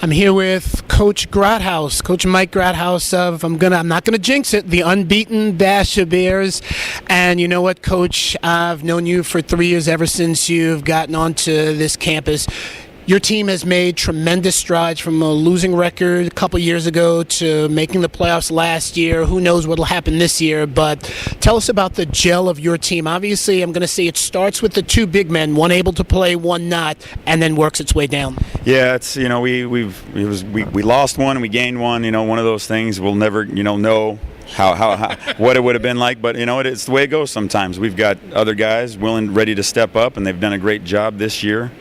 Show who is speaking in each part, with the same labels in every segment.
Speaker 1: I'm here with Coach Grothaus, Coach Mike Grothaus of I'm not gonna jinx it, the unbeaten Basha Bears. And you know what, Coach? I've known you for 3 years, ever since you've gotten onto this campus. Your team has made tremendous strides from a losing record a couple years ago to making the playoffs last year. Who knows what will happen this year, but tell us about the gel of your team. Obviously, I'm going to say it starts with the two big men, one able to play, one not, and then works its way down.
Speaker 2: Yeah, it's we lost one and we gained one. One of those things we'll never know how what it would have been like, but it's the way it goes sometimes. We've got other guys ready to step up, and they've done a great job this year.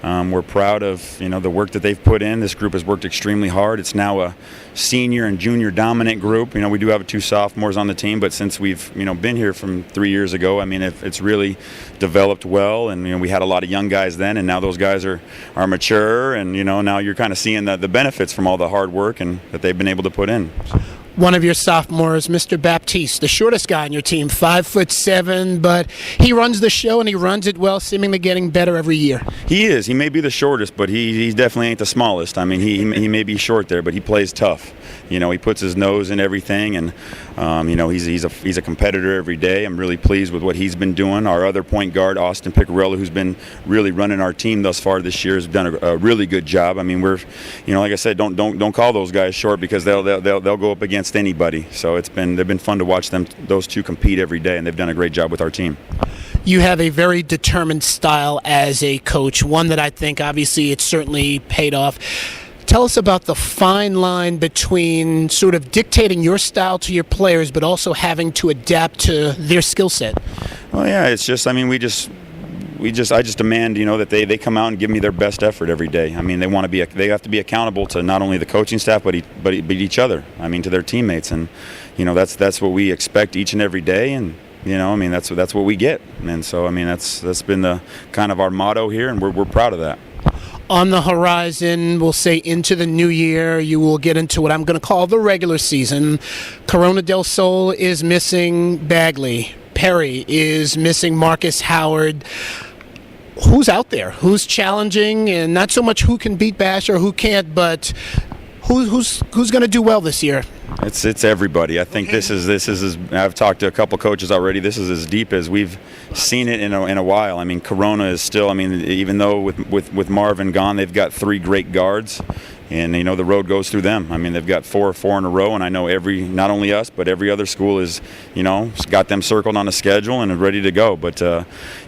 Speaker 2: We're proud of the work that they've put in. This group has worked extremely hard. It's now a senior and junior dominant group. We do have 2 sophomores on the team, but since we've been here from 3 years ago, it's really developed well. And we had a lot of young guys then, and now those guys are mature, and now you're kind of seeing the benefits from all the hard work and that they've been able to put in.
Speaker 1: One of your sophomores, Mr. Baptiste, the shortest guy on your team, 5'7", but he runs the show and he runs it well, seemingly getting better every year.
Speaker 2: He is. He may be the shortest, but he definitely ain't the smallest. He may be short there, but he plays tough. He puts his nose in everything, and he's a competitor every day. I'm really pleased with what he's been doing. Our other point guard, Austin Picarella, who's been really running our team thus far this year, has done a really good job. We're, like I said, don't call those guys short, because they'll go up against anybody. So they've been fun to watch those two compete every day, and they've done a great job with our team.
Speaker 1: You have a very determined style as a coach, one that I think obviously it's certainly paid off. Tell us about the fine line between sort of dictating your style to your players, but also having to adapt to their skill set.
Speaker 2: Well, yeah, it's just, I just demand, that they come out and give me their best effort every day. They have to be accountable to not only the coaching staff, but each other. To their teammates, and that's what we expect each and every day, and that's what we get. And so that's been the kind of our motto here, and we're proud of that.
Speaker 1: On the horizon, we'll say into the new year, you will get into what I'm going to call the regular season. Corona del Sol is missing Bagley. Perry is missing Marcus Howard. Who's out there? Who's challenging? And not so much who can beat Bash or who can't, but who's going to do well this year?
Speaker 2: It's everybody. I think this is I've talked to a couple coaches already. This is as deep as we've seen it in a while. Corona is still. Even though with Marvin gone, they've got 3 great guards, and the road goes through them. They've got 4 in a row, and I know not only us, but every other school is got them circled on a schedule and are ready to go. But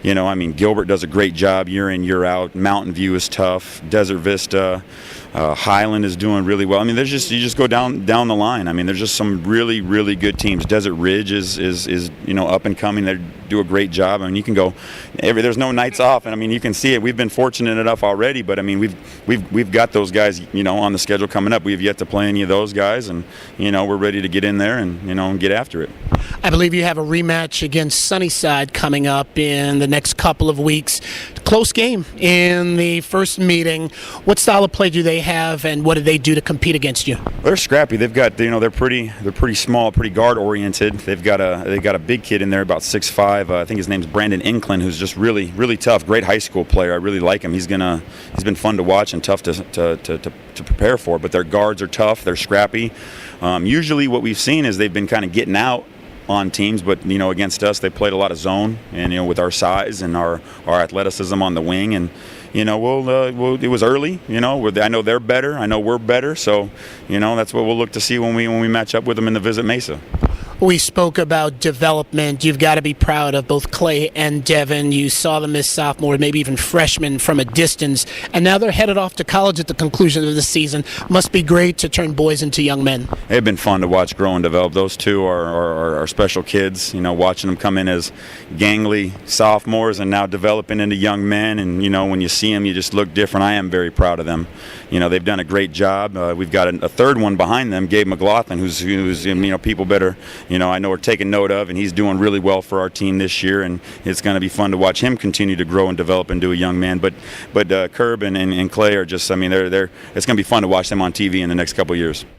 Speaker 2: Gilbert does a great job year in, year out. Mountain View is tough. Desert Vista, Highland is doing really well. You just go down the line. There's just some really, really good teams. Desert Ridge is up and coming. They do a great job. You can go there's no nights off, and you can see it. We've been fortunate enough already, but we've got those guys on the schedule coming up. We've yet to play any of those guys, and we're ready to get in there and get after it.
Speaker 1: I believe you have a rematch against Sunnyside coming up in the next couple of weeks. Close game in the first meeting. What style of play do they have, and what do they do to compete against you?
Speaker 2: They're scrappy. They've got they're pretty small, pretty guard oriented. They've got a big kid in there, about 6'5". I think his name's Brandon Inklin, who's just really, really tough. Great high school player. I really like him. He's been fun to watch and tough to prepare for. But their guards are tough. They're scrappy. Usually, what we've seen is they've been kind of getting out on teams, but against us, they played a lot of zone, and with our size and our athleticism on the wing, and it was early. I know they're better. I know we're better. So that's what we'll look to see when we match up with them in the Visit Mesa.
Speaker 1: We spoke about development. You've got to be proud of both Clay and Devin. You saw them as sophomores, maybe even freshmen from a distance, and now they're headed off to college at the conclusion of the season. Must be great to turn boys into young men.
Speaker 2: They've been fun to watch grow and develop. Those two are special kids. Watching them come in as gangly sophomores and now developing into young men, and when you see them, you just look different. I am very proud of them. They've done a great job. We've got a third one behind them, Gabe McLaughlin, who's people better I know are taking note of, and he's doing really well for our team this year, and it's going to be fun to watch him continue to grow and develop into a young man. But Curb and Clay are just, it's going to be fun to watch them on TV in the next couple of years.